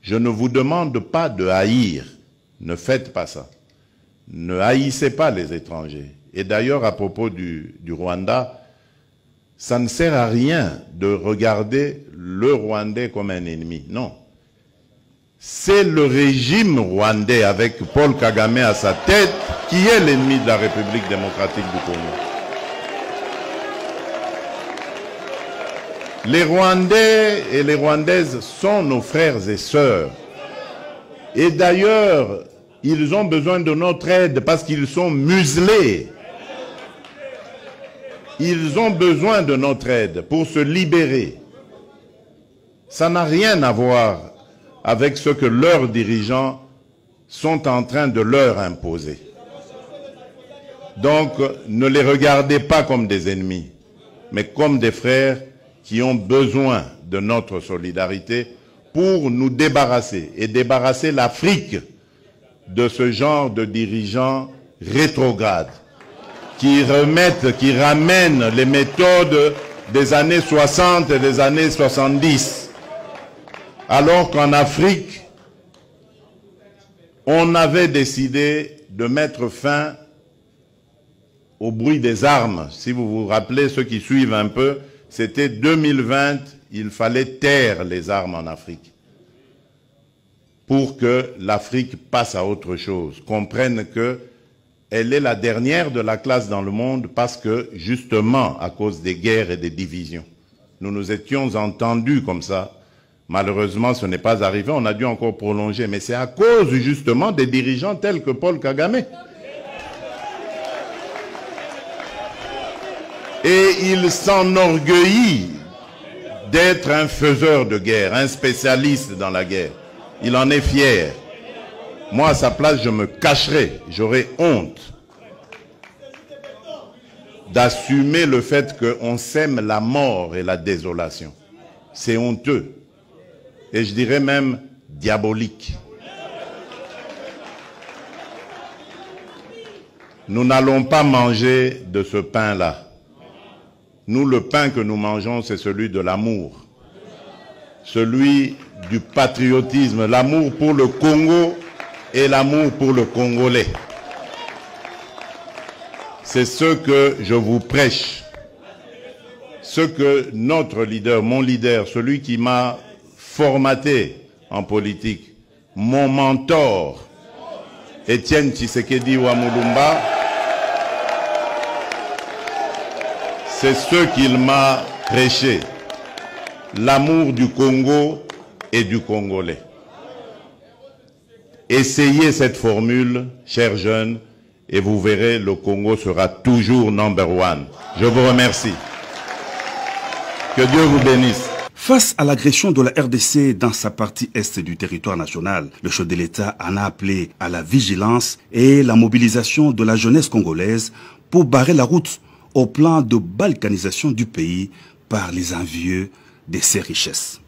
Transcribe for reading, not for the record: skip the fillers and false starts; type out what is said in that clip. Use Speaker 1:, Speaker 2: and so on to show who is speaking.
Speaker 1: Je ne vous demande pas de haïr. Ne faites pas ça. Ne haïssez pas les étrangers. Et d'ailleurs, à propos du Rwanda, ça ne sert à rien de regarder le Rwandais comme un ennemi. Non. C'est le régime rwandais avec Paul Kagame à sa tête qui est l'ennemi de la République démocratique du Congo. Les Rwandais et les Rwandaises sont nos frères et sœurs. Et d'ailleurs, ils ont besoin de notre aide parce qu'ils sont muselés. Ils ont besoin de notre aide pour se libérer. Ça n'a rien à voir avec ce que leurs dirigeants sont en train de leur imposer. Donc, ne les regardez pas comme des ennemis, mais comme des frères qui ont besoin de notre solidarité pour nous débarrasser et débarrasser l'Afrique de ce genre de dirigeants rétrogrades qui ramènent les méthodes des années 60 et des années 70. Alors qu'en Afrique, on avait décidé de mettre fin au bruit des armes. Si vous vous rappelez, ceux qui suivent un peu, c'était 2020, il fallait taire les armes en Afrique pour que l'Afrique passe à autre chose, comprenne qu'elle est la dernière de la classe dans le monde parce que, justement, à cause des guerres et des divisions, nous nous étions entendus comme ça. Malheureusement, ce n'est pas arrivé, on a dû encore prolonger, mais c'est à cause justement des dirigeants tels que Paul Kagame. Et il s'enorgueillit d'être un faiseur de guerre, un spécialiste dans la guerre. Il en est fier. Moi, à sa place, je me cacherais, j'aurais honte d'assumer le fait qu'on sème la mort et la désolation. C'est honteux. Et je dirais même diabolique. Nous n'allons pas manger de ce pain-là. Nous, le pain que nous mangeons, c'est celui de l'amour. Celui du patriotisme, l'amour pour le Congo et l'amour pour le Congolais. C'est ce que je vous prêche. Ce que notre leader, mon leader, celui qui m'a formaté en politique, mon mentor, Étienne Tshisekedi Wamulumba, c'est ce qu'il m'a prêché, l'amour du Congo et du Congolais. Essayez cette formule, chers jeunes, et vous verrez, le Congo sera toujours number one. Je vous remercie. Que Dieu vous bénisse.
Speaker 2: Face à l'agression de la RDC dans sa partie est du territoire national, le chef de l'État en a appelé à la vigilance et la mobilisation de la jeunesse congolaise pour barrer la route au plan de balkanisation du pays par les envieux de ses richesses.